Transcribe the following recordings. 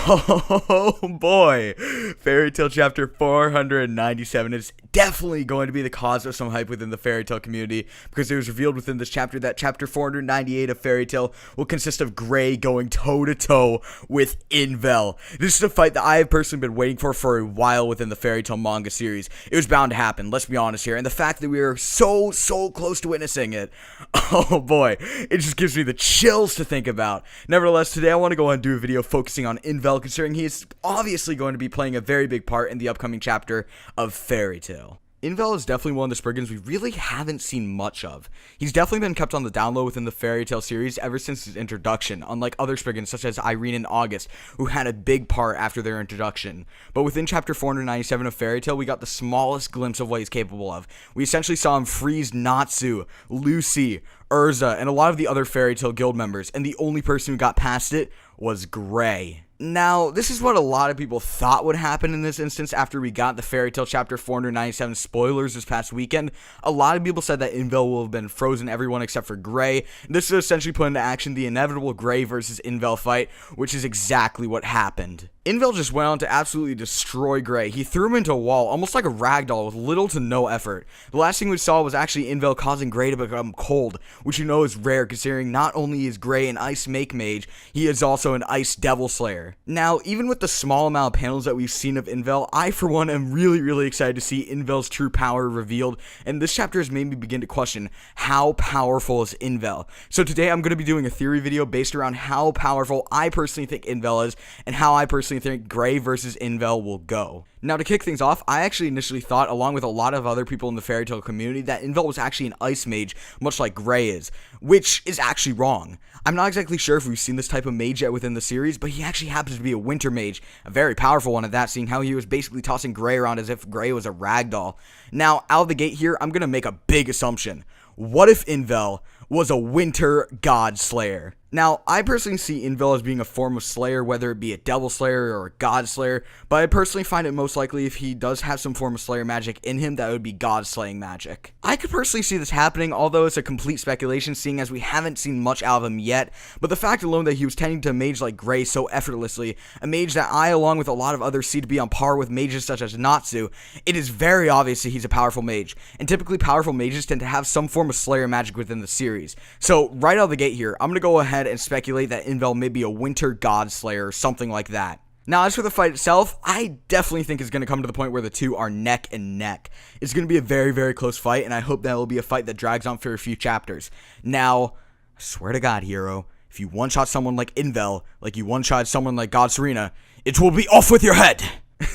Oh boy, Fairy Tail chapter 497 is definitely going to be the cause of some hype within the Fairy Tail community, because it was revealed within this chapter that chapter 498 of Fairy Tail will consist of Gray going toe to toe with Invel. This is a fight that I have personally been waiting for a while within the Fairy Tail manga series. It was bound to happen, let's be honest here, and the fact that we are so close to witnessing it, oh boy, it just gives me the chills to think about. Nevertheless, today I want to go ahead and do a video focusing on Invel, considering he is obviously going to be playing a very big part in the upcoming chapter of Fairy Tail. Invel is definitely one of the Spriggans we really haven't seen much of. He's definitely been kept on the down low within the Fairy Tail series ever since his introduction, unlike other Spriggans such as Irene and August, who had a big part after their introduction. But within chapter 497 of Fairy Tail, we got the smallest glimpse of what he's capable of. We essentially saw him freeze Natsu, Lucy, Urza, and a lot of the other Fairy Tail guild members, and the only person who got past it was Gray. Now, this is what a lot of people thought would happen in this instance after we got the Fairy Tail chapter 497 spoilers this past weekend. A lot of people said that Invel will have been frozen everyone except for Gray. This is essentially put into action the inevitable Gray versus Invel fight, which is exactly what happened. Invel just went on to absolutely destroy Gray. He threw him into a wall, almost like a ragdoll, with little to no effort. The last thing we saw was actually Invel causing Gray to become cold, which you know is rare considering not only is Gray an Ice Make Mage, he is also an Ice Devil Slayer. Now, even with the small amount of panels that we've seen of Invel, I for one am really excited to see Invel's true power revealed, and this chapter has made me begin to question how powerful is Invel. So today I'm going to be doing a theory video based around how powerful I personally think Invel is, and how I personally think Gray versus Invel will go. Now, to kick things off, I actually initially thought, along with a lot of other people in the Fairy Tail community, that Invel was actually an Ice Mage, much like Gray is, which is actually wrong. I'm not exactly sure if we've seen this type of mage yet within the series, but he actually happens to be a Winter Mage, a very powerful one at that, seeing how he was basically tossing Gray around as if Gray was a ragdoll. Now, out of the gate here, I'm going to make a big assumption. What if Invel was a Winter God Slayer? Now, I personally see Invel as being a form of Slayer, whether it be a Devil Slayer or a God Slayer, but I personally find it most likely if he does have some form of Slayer magic in him, that would be God Slaying magic. I could personally see this happening, although it's a complete speculation, seeing as we haven't seen much out of him yet, but the fact alone that he was tending to a mage like Gray so effortlessly, a mage that I, along with a lot of others, see to be on par with mages such as Natsu, it is very obvious that he's a powerful mage, and typically powerful mages tend to have some form of Slayer magic within the series. So, right out of the gate here, I'm going to go ahead and speculate that Invel may be a Winter God Slayer or something like that. Now, as for the fight itself, I definitely think it's going to come to the point where the two are neck and neck. It's going to be a very close fight, and I hope that it will be a fight that drags on for a few chapters. Now, I swear to God, hero, if you one-shot someone like Invel, like you one-shot someone like God Serena, it will be off with your head!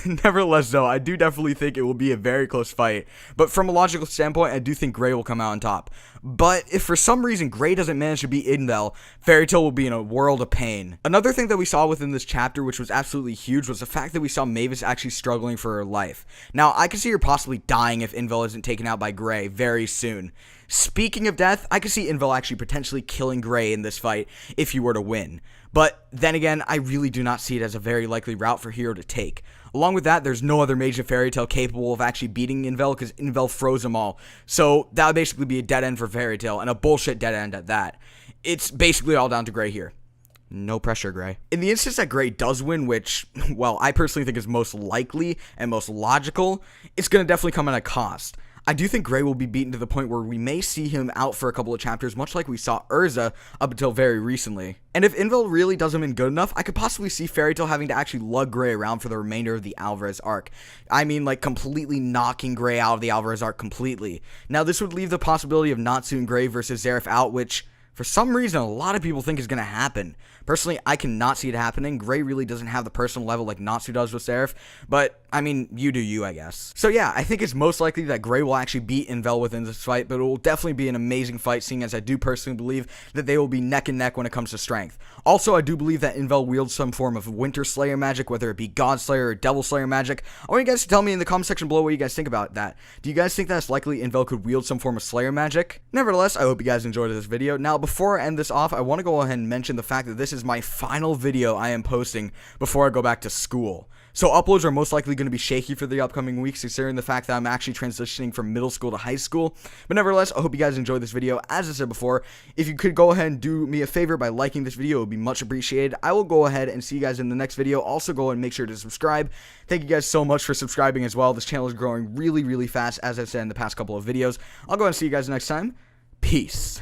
Nevertheless, though, I do definitely think it will be a very close fight, but from a logical standpoint, I do think Gray will come out on top. But if for some reason Gray doesn't manage to beat Invel, Fairy Tail will be in a world of pain. Another thing that we saw within this chapter, which was absolutely huge, was the fact that we saw Mavis actually struggling for her life. Now, I could see her possibly dying if Invel isn't taken out by Gray very soon. Speaking of death, I could see Invel actually potentially killing Gray in this fight if he were to win. But then again, I really do not see it as a very likely route for Hero to take. Along with that, there's no other mage in Fairy Tail capable of actually beating Invel because Invel froze them all. So that would basically be a dead end for Fairy Tail, and a bullshit dead end at that. It's basically all down to Gray here. No pressure, Gray. In the instance that Gray does win, which, well, I personally think is most likely and most logical, it's going to definitely come at a cost. I do think Gray will be beaten to the point where we may see him out for a couple of chapters, much like we saw Urza up until very recently. And if Invel really does him in good enough, I could possibly see Fairy Tail having to actually lug Gray around for the remainder of the Alvarez arc. I mean, like, completely knocking Gray out of the Alvarez arc completely. Now, this would leave the possibility of Natsu and Gray versus Zeref out, which, for some reason, a lot of people think is going to happen. Personally, I cannot see it happening. Gray really doesn't have the personal level like Natsu does with Zeref, but, I mean, you do you, I guess. So yeah, I think it's most likely that Gray will actually beat Invel within this fight, but it will definitely be an amazing fight, seeing as I do personally believe that they will be neck and neck when it comes to strength. Also, I do believe that Invel wields some form of Winter Slayer magic, whether it be God Slayer or Devil Slayer magic. I want you guys to tell me in the comment section below what you guys think about that. Do you guys think that it's likely Invel could wield some form of Slayer magic? Nevertheless, I hope you guys enjoyed this video. Now, before I end this off, I want to go ahead and mention the fact that this is my final video I am posting before I go back to school. So uploads are most likely going to be shaky for the upcoming weeks, considering the fact that I'm actually transitioning from middle school to high school. But nevertheless, I hope you guys enjoyed this video. As I said before, if you could go ahead and do me a favor by liking this video, it would be much appreciated. I will go ahead and see you guys in the next video. Also, go and make sure to subscribe. Thank you guys so much for subscribing as well. This channel is growing really, really fast, as I've said in the past couple of videos. I'll go and see you guys next time. Peace.